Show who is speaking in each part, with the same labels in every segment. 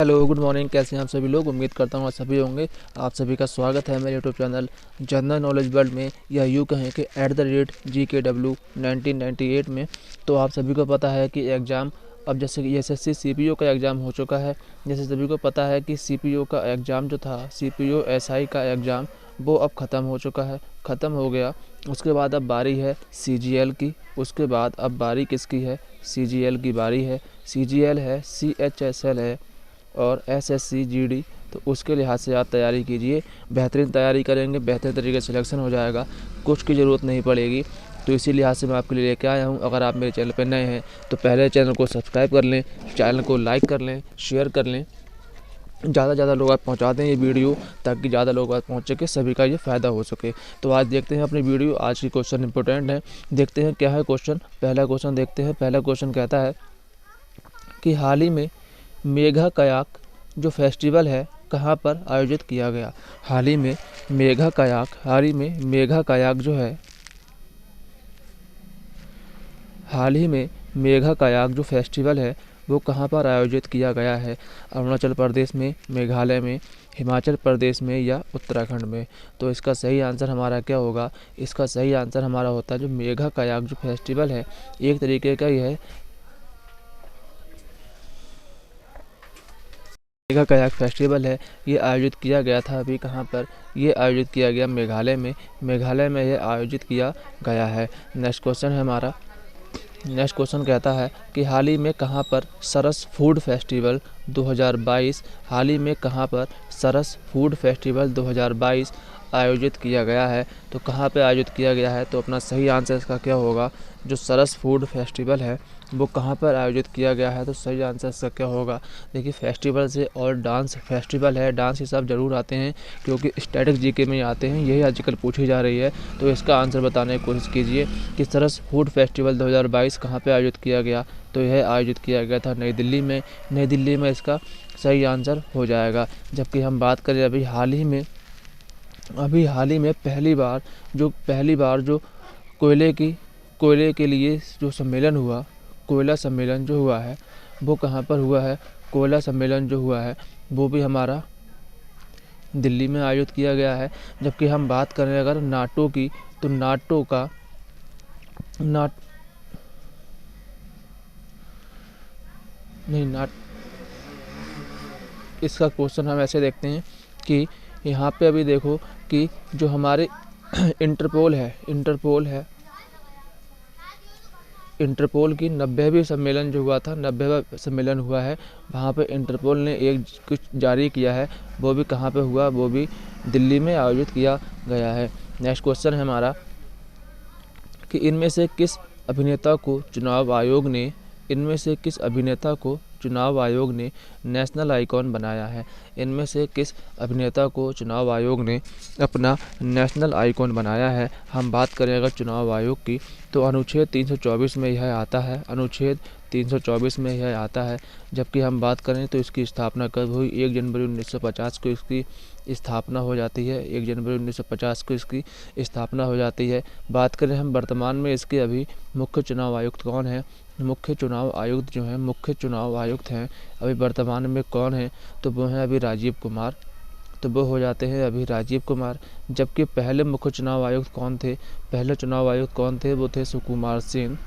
Speaker 1: Hello, good morning. कैसे हैं आप सभी लोग? उम्मीद करता हूँ आप सभी होंगे। आप सभी का स्वागत है मेरे YouTube channel general knowledge world में, या यूँ कहें कि @GKW 1998 में। तो आप सभी को पता है कि एग्ज़ाम अब जैसे कि एसएससी सीपीओ का एग्ज़ाम हो चुका है। जैसे सभी को पता है कि सीपीओ का एग्ज़ाम जो था, सीपीओ एसआई का एग्ज़ाम, वो अब ख़त्म हो चुका है, ख़त्म हो गया। उसके बाद अब बारी है सीजीएल की। उसके बाद अब बारी किसकी है? सीजीएल की बारी है। सीजीएल है, सीएचएसएल है और एसएससी जीडी। तो उसके लिहाज से आप तैयारी कीजिए, बेहतरीन तैयारी करेंगे, बेहतर तरीके से सिलेक्शन हो जाएगा, कुछ की ज़रूरत नहीं पड़ेगी। तो इसी लिहाज से मैं आपके लिए लेके आया हूँ। अगर आप मेरे चैनल पर नए हैं तो पहले चैनल को सब्सक्राइब कर लें, चैनल को लाइक कर लें, शेयर कर लें, ज़्यादा से ज़्यादा लोग आप पहुँचा दें ये वीडियो, ताकि ज़्यादा लोग आप पहुँच सके, सभी का ये फ़ायदा हो सके। तो आज देखते हैं अपनी वीडियो। आज की क्वेश्चन इंपॉर्टेंट है, देखते हैं क्या है क्वेश्चन। पहला क्वेश्चन देखते हैं। पहला क्वेश्चन कहता है कि हाल ही में मेघा कयाक जो फेस्टिवल है कहाँ पर आयोजित किया गया? हाल ही में मेघा कयाक जो है, हाल ही में मेघा कयाक जो फेस्टिवल है वो कहाँ पर आयोजित किया गया है? अरुणाचल प्रदेश में, मेघालय में, हिमाचल प्रदेश में या उत्तराखंड में? तो इसका सही आंसर हमारा क्या होगा? इसका सही आंसर हमारा होता है जो मेघा कयाक जो फेस्टिवल है, एक तरीके का ये है। मेघा कयाक फेस्टिवल है, ये आयोजित किया गया था अभी कहाँ पर? ये आयोजित किया गया मेघालय में। मेघालय में ये आयोजित किया गया है। नेक्स्ट क्वेश्चन है हमारा। नेक्स्ट क्वेश्चन कहता है कि हाल ही में कहाँ पर सरस फूड फेस्टिवल 2022, हाल ही में कहाँ पर सरस फूड फेस्टिवल 2022 आयोजित किया गया है? तो कहाँ पे आयोजित किया गया है? तो अपना सही आंसर इसका क्या होगा? जो सरस फूड फेस्टिवल है वो कहाँ पर आयोजित किया गया है? तो सही आंसर इसका क्या होगा? देखिए, फेस्टिवल से और डांस फेस्टिवल है, डांस ही सब जरूर आते हैं क्योंकि स्टैटिक जीके में आते हैं, यही आजकल पूछी जा रही है। तो इसका आंसर बताने की कोशिश कीजिए कि सरस फूड फेस्टिवल 2022 कहाँ पर आयोजित किया गया? तो यह आयोजित किया गया था नई दिल्ली में। नई दिल्ली में इसका सही आंसर हो जाएगा। जबकि हम बात करें अभी हाल ही में पहली बार जो कोयले के लिए जो सम्मेलन हुआ, कोयला सम्मेलन जो हुआ है वो कहाँ पर हुआ है? कोयला सम्मेलन जो हुआ है वो भी हमारा दिल्ली में आयोजित किया गया है। जबकि हम बात करें अगर नाटो की, तो नाटो का नाट नहीं नाट इसका क्वेश्चन हम ऐसे देखते हैं कि यहाँ पे अभी देखो कि जो हमारे इंटरपोल की 90वीं सम्मेलन जो हुआ था, 90वां सम्मेलन हुआ है, वहाँ पे इंटरपोल ने एक कुछ जारी किया है, वो भी कहाँ पे हुआ? वो भी दिल्ली में आयोजित किया गया है। नेक्स्ट क्वेश्चन है हमारा कि इनमें से किस अभिनेता को चुनाव आयोग ने नेशनल आइकॉन बनाया है? इनमें से किस अभिनेता को चुनाव आयोग ने अपना नेशनल आइकॉन बनाया है? हम बात करें अगर चुनाव आयोग की, तो अनुच्छेद 324 में यह आता है, अनुच्छेद 324 में यह आता है। जबकि हम बात करें तो इसकी स्थापना कब हुई? 1 जनवरी 1950 को इसकी स्थापना हो जाती है। 1 जनवरी 1950 को इसकी स्थापना हो जाती है। बात करें हम वर्तमान में इसके अभी मुख्य चुनाव आयुक्त कौन है? मुख्य चुनाव आयुक्त हैं अभी वर्तमान में कौन है? तो वो हैं अभी राजीव कुमार। तो वो हो जाते हैं अभी राजीव कुमार। जबकि पहले मुख्य चुनाव आयुक्त कौन थे? पहले चुनाव आयुक्त कौन थे? वो थे सुकुमार सेन।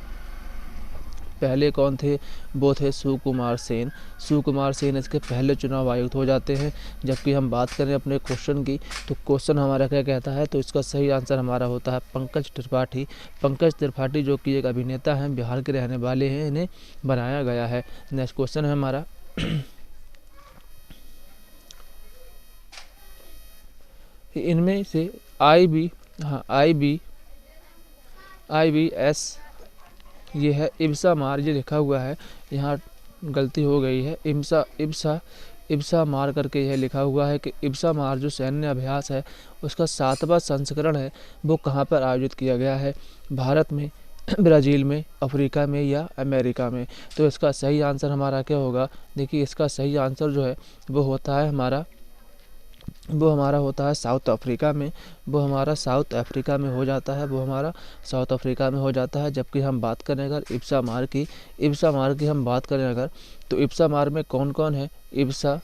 Speaker 1: पहले कौन थे? वो थे सुकुमार सेन। सुकुमार सेन इसके पहले चुनाव आयुक्त हो जाते हैं। जबकि हम बात करें अपने क्वेश्चन की, तो क्वेश्चन हमारा क्या कहता है? तो इसका सही आंसर हमारा होता है पंकज त्रिपाठी। पंकज त्रिपाठी जो कि एक अभिनेता हैं, बिहार के रहने वाले हैं, इन्हें बनाया गया है। नेक्स्ट क्वेश्चन है हमारा इनमें से IBS, ये है इब्सा मार, ये लिखा हुआ है, यहाँ गलती हो गई है। इब्सा मार करके यह लिखा हुआ है कि इब्सा मार जो सैन्य अभ्यास है उसका 7वां संस्करण है, वो कहाँ पर आयोजित किया गया है? भारत में, ब्राज़ील में, अफ्रीका में या अमेरिका में? तो इसका सही आंसर हमारा क्या होगा? देखिए, इसका सही आंसर जो है वो होता है हमारा वो हमारा होता है साउथ अफ्रीका में, वो हमारा साउथ अफ्रीका में हो जाता है, वो हमारा साउथ अफ्रीका में हो जाता है। जबकि हम बात करें अगर इब्सा मार की हम बात करें अगर, तो इब्सा मार में कौन कौन है, इब्सा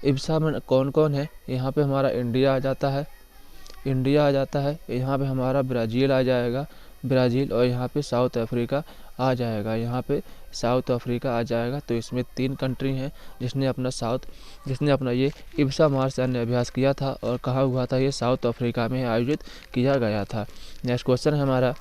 Speaker 1: इब्सा में कौन कौन है, यहाँ पे हमारा इंडिया आ जाता है, यहाँ पे हमारा ब्राज़ील आ जाएगा, ब्राज़ील, और यहाँ पे साउथ अफ्रीका आ जाएगा, यहाँ पे साउथ अफ्रीका आ जाएगा। तो इसमें 3 कंट्री हैं जिसने अपना ये इब्सा मार सैन्य अभ्यास किया था, और कहाँ हुआ था, ये साउथ अफ्रीका में आयोजित किया गया था। नेक्स्ट क्वेश्चन है हमारा,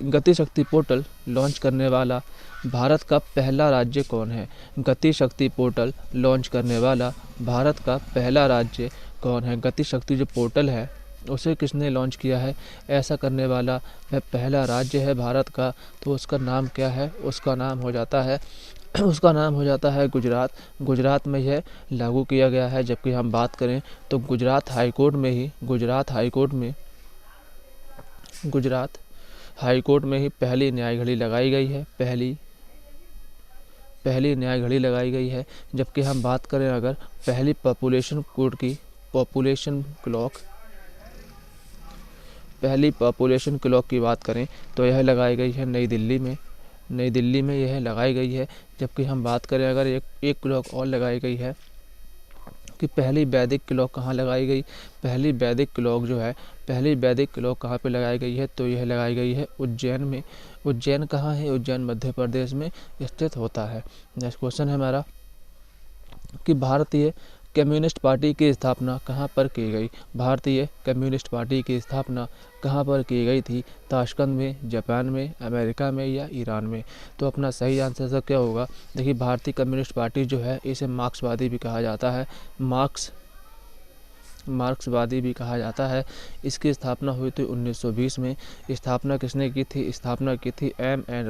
Speaker 1: गति शक्ति पोर्टल लॉन्च करने वाला भारत का पहला राज्य कौन है? गति शक्ति पोर्टल लॉन्च करने वाला भारत का पहला राज्य कौन है? गति शक्ति जो पोर्टल है उसे किसने लॉन्च किया है? ऐसा करने वाला वह पहला राज्य है भारत का, तो उसका नाम क्या है? उसका नाम हो जाता है गुजरात। गुजरात में यह लागू किया गया है। जबकि हम बात करें तो गुजरात हाई कोर्ट में ही पहली न्याय घड़ी लगाई गई है, पहली न्याय घड़ी लगाई गई है। जबकि हम बात करें अगर पहली पॉपुलेशन क्लॉक की बात करें तो यह लगाई गई है नई दिल्ली में यह लगाई गई है। जबकि हम बात करें अगर एक क्लॉक और लगाई गई है कि पहली वैदिक क्लॉक कहाँ लगाई गई, पहली वैदिक क्लॉक कहाँ पे लगाई गई है, तो यह लगाई गई है उज्जैन में। उज्जैन कहाँ है? उज्जैन मध्य प्रदेश में स्थित होता है। नेक्स्ट क्वेश्चन है हमारा कि भारतीय कम्युनिस्ट पार्टी की स्थापना कहाँ पर की गई? भारतीय कम्युनिस्ट पार्टी की स्थापना कहाँ पर की गई थी? ताशकंद में, जापान में, अमेरिका में या ईरान में? तो अपना सही आंसर सब क्या होगा? देखिए, भारतीय कम्युनिस्ट पार्टी जो है इसे मार्क्सवादी भी कहा जाता है, मार्क्सवादी भी कहा जाता है। इसकी स्थापना हुई थी 1920 में। स्थापना किसने की थी? स्थापना की थी एम एन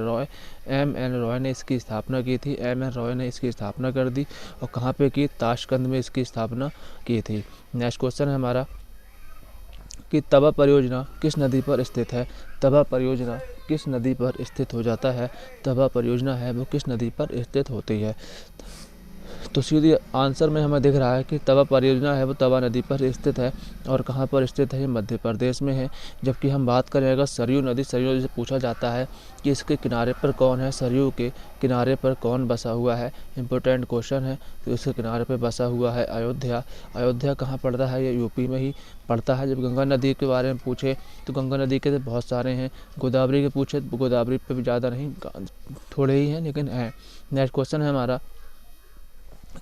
Speaker 1: रॉय ने इसकी स्थापना की थी। एम एन रॉय ने इसकी स्थापना कर दी। और कहाँ पे की? ताशकंद में इसकी स्थापना की थी। नेक्स्ट क्वेश्चन है हमारा कि तवा परियोजना किस नदी पर स्थित है? तवा परियोजना किस नदी पर स्थित हो जाता है? तवा परियोजना है वो किस नदी पर स्थित होती है? तो सीधी आंसर में हमें दिख रहा है कि तवा परियोजना है वो तवा नदी पर स्थित है। और कहाँ पर स्थित है? ये मध्य प्रदेश में है। जबकि हम बात करें अगर सरयू नदी से पूछा जाता है कि इसके किनारे पर कौन है, सरयू के किनारे पर कौन बसा हुआ है, इम्पोर्टेंट क्वेश्चन है। तो इसके किनारे पर बसा हुआ है अयोध्या। अयोध्या कहाँ पड़ता है? ये यूपी में ही पड़ता है। जब गंगा नदी के बारे में पूछे तो गंगा नदी के तो बहुत सारे हैं। गोदावरी के पूछे तो गोदावरी पे भी ज़्यादा नहीं, थोड़े ही हैं लेकिन हैं। नेक्स्ट क्वेश्चन है हमारा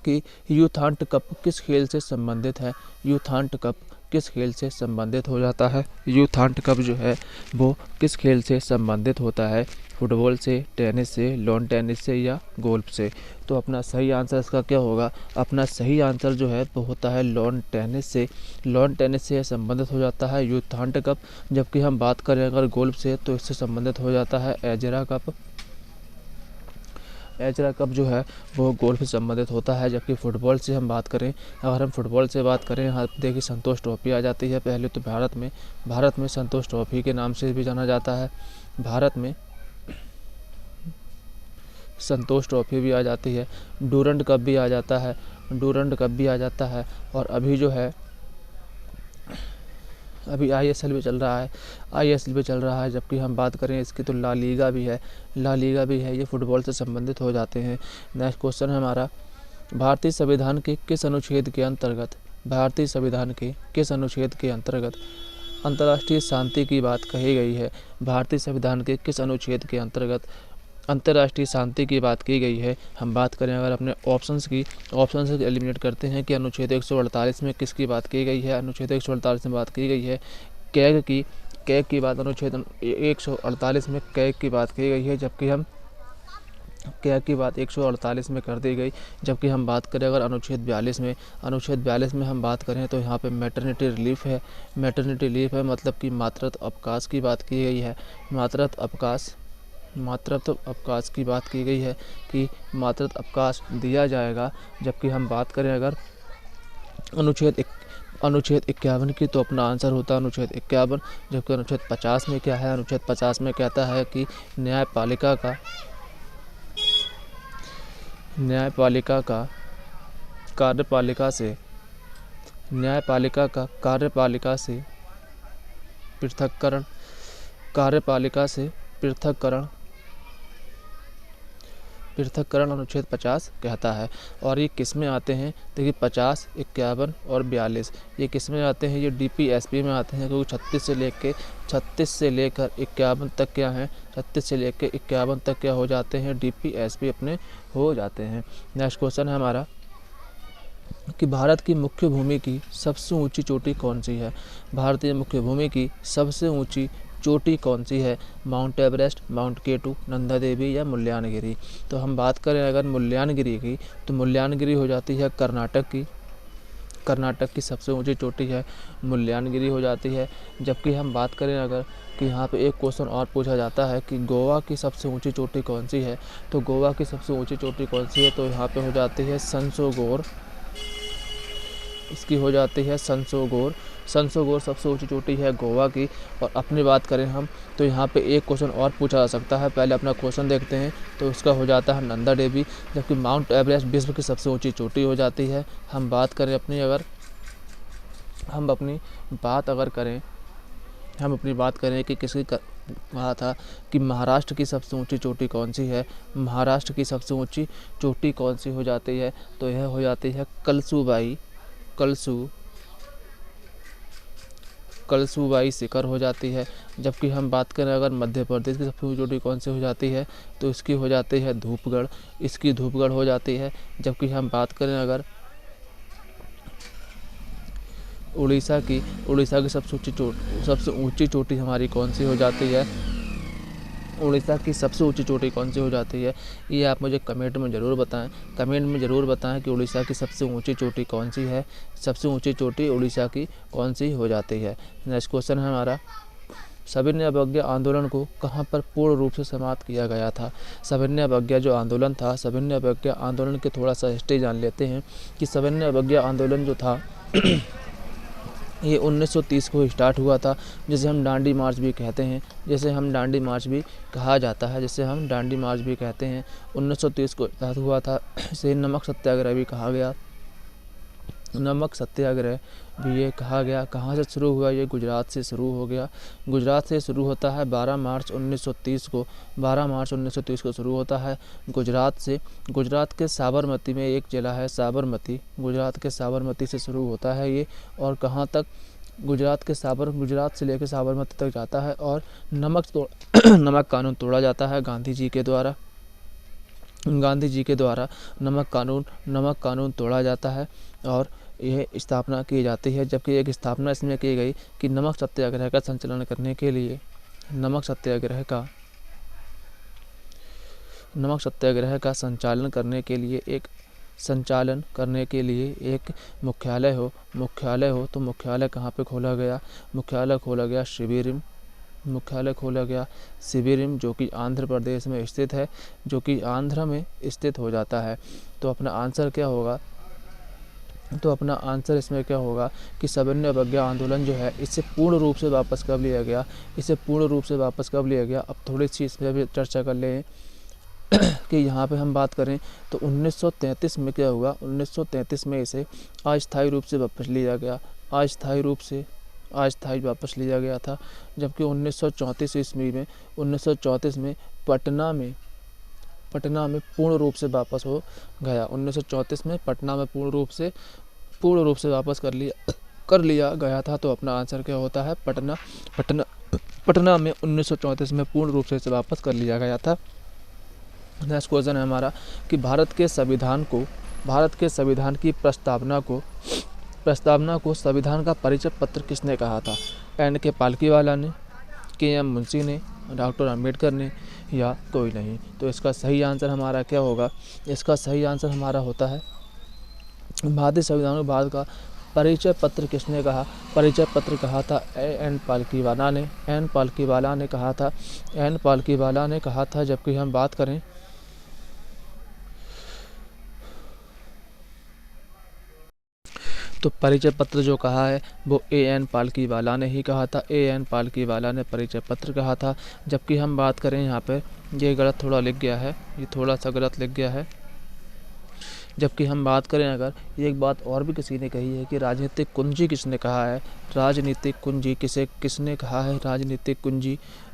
Speaker 1: कि यूथांट कप किस खेल से संबंधित है? यूथांट कप किस खेल से संबंधित हो जाता है? यूथांट कप जो है वो किस खेल से संबंधित होता है? फुटबॉल से, टेनिस से, लॉन टेनिस से या गोल्फ से? तो अपना सही आंसर इसका क्या होगा? अपना सही आंसर जो है वो होता है लॉन टेनिस से। लॉन टेनिस से संबंधित हो जाता है यूथांट कप। जबकि हम बात करें अगर गोल्फ से तो इससे संबंधित हो जाता है एजरा कप। एजरा कप जो है वो गोल्फ से संबंधित होता है। जबकि फुटबॉल से हम बात करें, अगर हम फुटबॉल से बात करें, हाँ देखिए संतोष ट्रॉफी आ जाती है पहले तो भारत में संतोष ट्रॉफी के नाम से भी जाना जाता है। भारत में संतोष ट्रॉफी भी आ जाती है, डूरंड कप भी आ जाता है। और अभी जो है अभी आईएसएल भी चल रहा है। जबकि हम बात करें इसकी तो ला लीगा भी है, ये फुटबॉल से संबंधित हो जाते हैं। नेक्स्ट क्वेश्चन है हमारा, भारतीय संविधान के किस अनुच्छेद के अंतर्गत अंतर्राष्ट्रीय शांति की बात कही गई है? भारतीय संविधान के किस अनुच्छेद के अंतर्गत अंतर्राष्ट्रीय शांति की बात की गई है? हम बात करें अगर अपने ऑप्शन से एलिमिनेट करते हैं कि अनुच्छेद 148 में किसकी बात की गई है? अनुच्छेद 148 में बात की गई है कैग की बात अनुच्छेद 148 में कैग की बात की गई है। जबकि हम कैग की बात 148 में कर दी गई। जबकि हम बात करें अगर अनुच्छेद 42 में हम बात करें तो यहाँ पे मैटरनिटी रिलीफ है, मतलब कि मातृत्व अवकाश की बात की गई है। मातृत्व अवकाश की बात की गई है कि मातृत्व अवकाश दिया जाएगा। जबकि हम बात करें अगर अनुच्छेद 51 की, तो अपना आंसर होता है अनुच्छेद 51। जबकि अनुच्छेद 50 में क्या है? अनुच्छेद 50 में कहता है कि न्यायपालिका का कार्यपालिका से न्यायपालिका का कार्यपालिका से पृथक्करण, कार्यपालिका से पृथक्करण अनुच्छेद 50 कहता है। और ये किस में आते हैं? देखिए 50, 51 और 42 ये किस में आते हैं? ये DPSP में आते हैं, क्योंकि 36 से लेकर 51 तक क्या है? 36 से लेकर 51 तक क्या हो जाते हैं? DPSP अपने हो जाते हैं। नेक्स्ट क्वेश्चन है हमारा कि भारत की मुख्य भूमि की सबसे ऊंची चोटी कौन सी है? भारतीय मुख्य भूमि की सबसे ऊंची चोटी कौन सी है? Mount Everest, mount केटू, Nanda Devi या मुल्यांगिरी? तो हम बात करें अगर मुल्यांगिरी की, तो मुल्यांगिरी हो जाती है कर्नाटक की सबसे ऊंची चोटी है मुल्यांगिरी हो जाती है। जबकि हम बात करें अगर कि यहाँ पे एक क्वेश्चन और पूछा जाता है कि गोवा की सबसे ऊंची चोटी कौन सी है? तो गोवा की सबसे ऊंची चोटी कौन सी है? तो यहाँ पे हो जाती है संसोगोर, इसकी हो जाती है संसोगोर सबसे ऊंची चोटी है गोवा की। और अपनी बात करें हम तो यहाँ पे एक क्वेश्चन और पूछा जा सकता है, पहले अपना क्वेश्चन देखते हैं। तो उसका हो जाता है नंदा देवी, जबकि माउंट एवरेस्ट विश्व की सबसे ऊंची चोटी हो जाती है। हम अपनी बात करें कि किसकी कहा था कि महाराष्ट्र की सबसे ऊंची चोटी कौन सी है? महाराष्ट्र की सबसे ऊंची चोटी कौन सी हो जाती है? तो यह हो जाती है कलसूबाई शिखर हो जाती है। जबकि हम बात करें अगर मध्य प्रदेश की सबसे ऊंची चोटी कौन सी हो जाती है? तो इसकी हो जाती है धूपगढ़, इसकी धूपगढ़ हो जाती है। जबकि हम बात करें अगर उड़ीसा की सबसे ऊंची चोटी हमारी कौन सी हो जाती है? उड़ीसा की सबसे ऊंची चोटी कौन सी हो जाती है? ये आप मुझे कमेंट में ज़रूर बताएं कि उड़ीसा की सबसे ऊंची चोटी कौन सी है। सबसे ऊंची चोटी उड़ीसा की कौन सी हो जाती है। नेक्स्ट क्वेश्चन है हमारा, सविनय अवज्ञा आंदोलन को कहाँ पर पूर्ण रूप से समाप्त किया गया था? सविनय अवज्ञा जो आंदोलन था, सविनय अवज्ञा आंदोलन के थोड़ा सा हिस्ट्री जान लेते हैं कि सविनय अवज्ञा आंदोलन जो था ये 1930 को स्टार्ट हुआ था, जिसे हम डांडी मार्च भी कहते हैं, जिसे हम डांडी मार्च भी कहा जाता है, 1930 को स्टार्ट हुआ था। इसे नमक सत्याग्रह भी कहा गया, नमक सत्याग्रह भी ये कहा गया। कहाँ से शुरू हुआ? ये गुजरात से शुरू हो गया। गुजरात से शुरू होता है 12 मार्च 1930 को शुरू होता है गुजरात से। गुजरात के साबरमती में एक जिला है साबरमती, गुजरात के साबरमती से शुरू होता है ये। और कहाँ तक? गुजरात से लेकर साबरमती तक जाता है। और नमक कानून तोड़ा जाता है गांधी जी के द्वारा नमक कानून तोड़ा जाता है और यह स्थापना की जाती है। जबकि एक स्थापना इसमें की गई कि नमक सत्याग्रह का संचालन करने के लिए एक मुख्यालय हो तो मुख्यालय कहाँ पे खोला गया? मुख्यालय खोला गया शिबिरिम, जो कि आंध्र प्रदेश में स्थित है, जो कि आंध्र में स्थित हो जाता है। तो अपना आंसर इसमें क्या होगा कि सविनय अवज्ञा आंदोलन जो है इसे पूर्ण रूप से वापस कब लिया गया? अब थोड़ी सी इसमें भी चर्चा कर लें कि यहाँ पे हम बात करें तो 1933 में क्या हुआ? 1933 में इसे अस्थायी रूप से वापस लिया गया, अस्थायी वापस लिया गया था। जबकि 1934 में पटना में पूर्ण रूप से वापस हो गया। 1934 में पटना में पूर्ण रूप से वापस कर लिया गया था। तो अपना आंसर क्या होता है? पटना में 1934 में पूर्ण रूप से वापस कर लिया गया था। नेक्स्ट क्वेश्चन है हमारा कि भारत के संविधान की प्रस्तावना को संविधान का परिचय पत्र किसने कहा था? N.K. पालकीवाला ने, K.M. मुंशी ने, डॉक्टर अम्बेडकर ने या कोई नहीं? तो इसका सही आंसर हमारा क्या होगा? इसका सही आंसर हमारा होता है भारतीय संविधान को भारत का परिचय पत्र किसने कहा? परिचय पत्र कहा था N. पालकीवाला ने कहा था। जबकि हम बात करें तो परिचय पत्र जो कहा है वो A.N. पालकीवाला ने ही कहा था, A.N. पालकीवाला ने परिचय पत्र कहा था। जबकि हम बात करें यहाँ पे ये गलत थोड़ा लिख गया है, ये थोड़ा सा गलत लिख गया है। जबकि हम बात करें अगर, एक बात और भी किसी ने कही है कि राजनीतिक कुंजी किसने कहा है, राजनीतिक कुंजी किसने कहा है,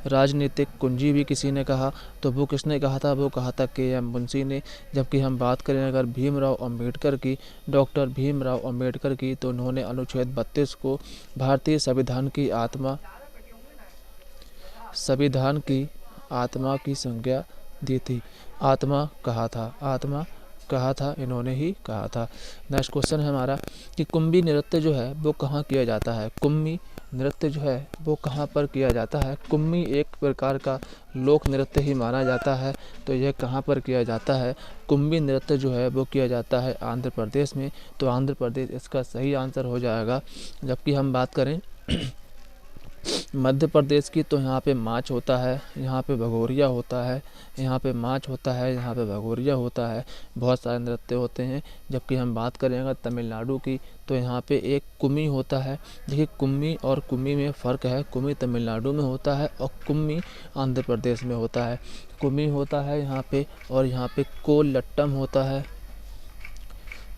Speaker 1: राजनीतिक कुंजी भी किसी ने कहा, तो वो किसने कहा था, वो कहा था के.एम. मुंशी ने। जबकि हम बात करें अगर भीमराव अम्बेडकर की, डॉक्टर भीमराव अम्बेडकर की, तो उन्होंने अनुच्छेद 32 को भारतीय संविधान की आत्मा की संज्ञा दी थी। आत्मा कहा था, इन्होंने ही कहा था। नेक्स्ट क्वेश्चन है हमारा कि कुंभी नृत्य जो है वो कहाँ किया जाता है, कुंभी नृत्य जो है वो कहाँ पर किया जाता है। कुंभी एक प्रकार का लोक नृत्य ही माना जाता है, तो यह कहाँ पर किया जाता है, कुंभी नृत्य जो है वो किया जाता है आंध्र प्रदेश में। तो आंध्र प्रदेश इसका सही आंसर हो जाएगा। जबकि हम बात करें मध्य प्रदेश की, तो यहाँ पे माच होता है, यहाँ पे भगोरिया होता है, यहाँ पे माच होता है, यहाँ पे भगोरिया होता है, बहुत सारे नृत्य होते हैं। जबकि हम बात करेंगे तमिलनाडु की, तो यहाँ पे एक कुम्मी होता है। देखिए कुम्मी और कुम्मी में फ़र्क है, कुम्मी तमिलनाडु में होता है और कुम्मी आंध्र प्रदेश में होता है। कुम्मी होता है यहाँ पे, और यहाँ पे कोलट्टम होता है,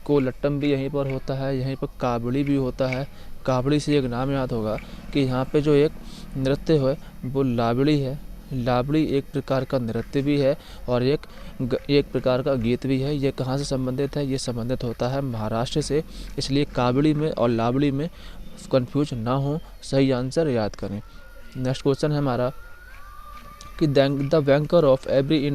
Speaker 1: कोलट्टम भी यहीं पर होता है, यहीं पर कावड़ी भी होता है। कावड़ी से एक नाम याद होगा कि यहाँ पे जो एक नृत्य है वो लावड़ी है। लावड़ी एक प्रकार का नृत्य भी है और एक प्रकार का गीत भी है। ये कहाँ से संबंधित है, ये संबंधित होता है महाराष्ट्र से। इसलिए कावड़ी में और लावड़ी में कंफ्यूज ना हो, सही आंसर याद करें। नेक्स्ट क्वेश्चन है हमारा कि the banker of every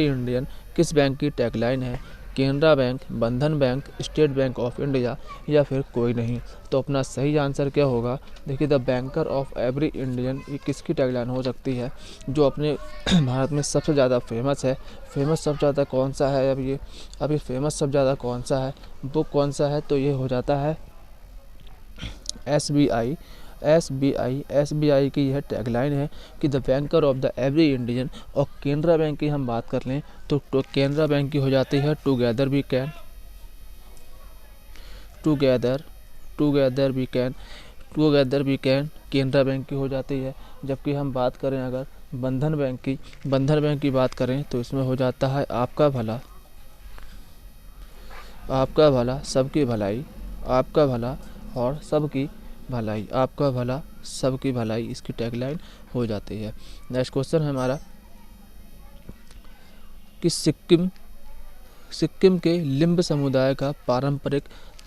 Speaker 1: Indian किस बैंक की टैगलाइन है। केनरा बैंक, बंधन bank, state bank of India या फिर कोई नहीं। तो अपना सही आंसर क्या होगा। देखिए the banker of every Indian ये किसकी टैगलाइन हो सकती है, जो अपने भारत में सबसे ज़्यादा फेमस है। फेमस सबसे ज़्यादा कौन सा है, अभी फेमस सबसे ज़्यादा कौन सा है, वो कौन सा है, तो ये हो जाता है SBI की यह टैगलाइन है कि the banker of the every Indian. और केनरा बैंक की हम बात कर लें तो केनरा बैंक की हो जाती है together we can, Canara bank की हो जाती है। जबकि हम बात करें अगर बंधन बैंक की बात करें तो इसमें हो जाता है आपका भला सबकी भलाई, आपका भला और सबकी भलाई, आपका भला सबकी भलाई, इसकी टैगलाइन हो जाती है। नेक्स्ट क्वेश्चन है हमारा कि सिक्किम के लिम्ब समुदाय का पारंपरिक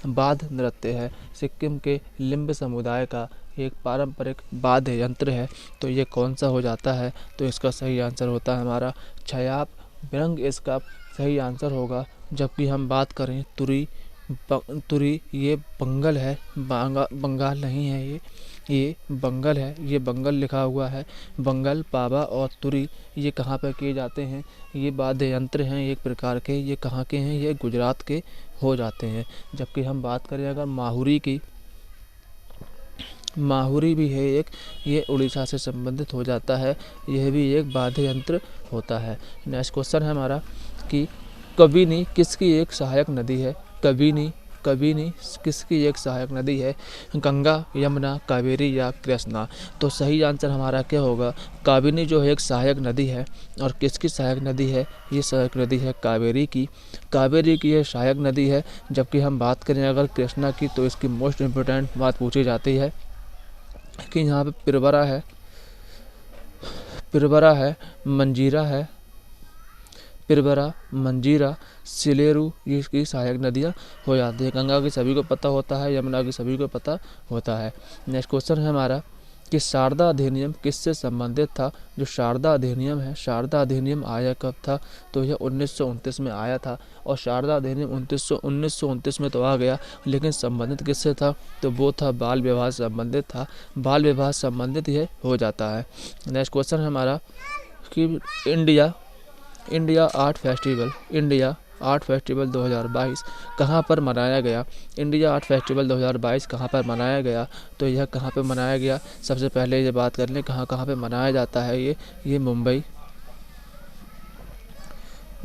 Speaker 1: वाद्य नृत्य है। सिक्किम के लिम्ब समुदाय का एक पारंपरिक वाद्य यंत्र है, तो ये कौन सा हो जाता है, तो इसका सही आंसर होता है हमारा छयाप मृदंग, इसका सही आंसर होगा। जबकि हम बात करें तुरी, ये बंगल है, बंगाल नहीं है, ये बंगल है, ये बंगल लिखा हुआ है। बंगल, पावा और तुरी ये कहाँ पर किए जाते हैं, ये वाद्य यंत्र हैं एक प्रकार के। ये कहाँ के हैं, ये गुजरात के हो जाते हैं। जबकि हम बात करें अगर माहुरी की, माहुरी भी है एक, ये उड़ीसा से संबंधित हो जाता है, यह भी एक वाद्य यंत्र होता है। नेक्स्ट क्वेश्चन है हमारा कि कबिनी किसकी एक सहायक नदी है। कबिनी किसकी एक सहायक नदी है, गंगा, यमुना, कावेरी या कृष्णा। तो सही आंसर हमारा क्या होगा, काबिनी जो है एक सहायक नदी है। और किसकी सहायक नदी है, ये सहायक नदी है कावेरी की यह सहायक नदी है। जबकि हम बात करें अगर कृष्णा की, तो इसकी मोस्ट इम्पोर्टेंट बात पूछी जाती है कि यहाँ पे पिरबरा, मंजीरा, सिलेरू, ये इसकी सहायक नदियाँ हो जाती है। गंगा की सभी को पता होता है, यमुना की सभी को पता होता है। नेक्स्ट क्वेश्चन है हमारा कि शारदा अधिनियम किससे संबंधित था। जो शारदा अधिनियम है, शारदा अधिनियम आया कब था, तो यह 1929 में आया था। और शारदा अधिनियम 1929 में तो आ गया, लेकिन संबंधित किससे था, तो वो था बाल विवाह से संबंधित था। बाल विवाह संबंधित यह हो जाता है। नेक्स्ट क्वेश्चन है हमारा कि इंडिया आर्ट फेस्टिवल 2022 कहाँ पर मनाया गया। इंडिया आर्ट फेस्टिवल 2022 कहाँ पर मनाया गया, तो यह कहाँ पर मनाया गया। सबसे पहले ये बात कर लें कहाँ पे मनाया जाता है। ये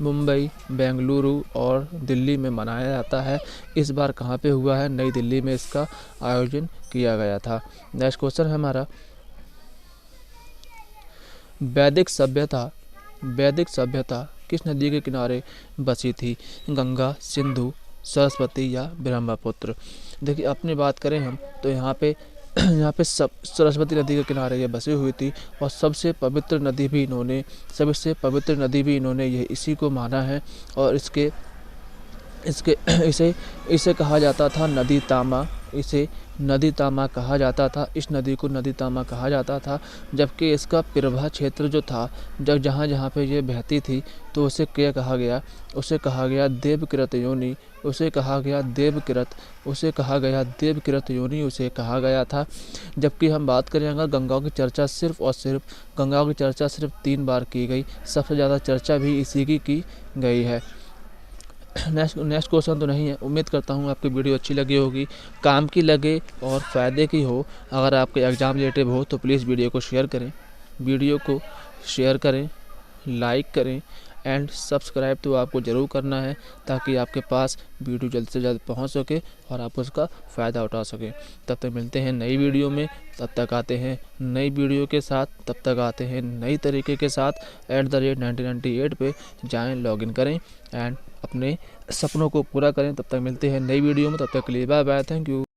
Speaker 1: मुंबई, बेंगलुरु और दिल्ली में मनाया जाता है। इस बार कहाँ पे हुआ है, नई दिल्ली में इसका आयोजन किया गया था। नेक्स्ट क्वेश्चन है हमारा वैदिक सभ्यता किस नदी के किनारे बसी थी? गंगा, सिंधु, सरस्वती या ब्रह्मपुत्र? देखिए अपनी बात करें हम तो यहाँ पे सब सरस्वती नदी के किनारे ये बसी हुई थी और सबसे पवित्र नदी भी इन्होंने ये इसी को माना है। और इसके इसके इसे इसे कहा जाता था नदी तामा। इसे नदी तामा कहा जाता था। इस नदी को नदी तामा कहा जाता था। जबकि इसका प्रवाह क्षेत्र जो था, जहाँ जहाँ पे ये बहती थी, तो उसे क्या कहा गया? उसे कहा गया देवकृत योनि। उसे कहा गया देवकृत योनि उसे कहा गया था। जबकि हम बात करें अगर गंगा की चर्चा सिर्फ और सिर्फ 3 बार की गई। सबसे ज़्यादा चर्चा भी इसी की गई है। नेक्स्ट क्वेश्चन तो नहीं है। उम्मीद करता हूँ आपकी वीडियो अच्छी लगी होगी, काम की लगे और फ़ायदे की हो। अगर आपके एग्ज़ाम रिलेटिव हो तो प्लीज़ वीडियो को शेयर करें, लाइक करें एंड सब्सक्राइब तो आपको ज़रूर करना है, ताकि आपके पास वीडियो जल्द से जल्द पहुंच सके और आप उसका फ़ायदा उठा सकें। तब तक मिलते हैं नई वीडियो में। तब तक आते हैं नई वीडियो के साथ। तब तक आते हैं नई तरीके के साथ। @1998 पे जाएं, लॉगिन करें एंड अपने सपनों को पूरा करें। तब तक मिलते हैं नई वीडियो में। तब तक के लिए बाय बाय, थैंक यू।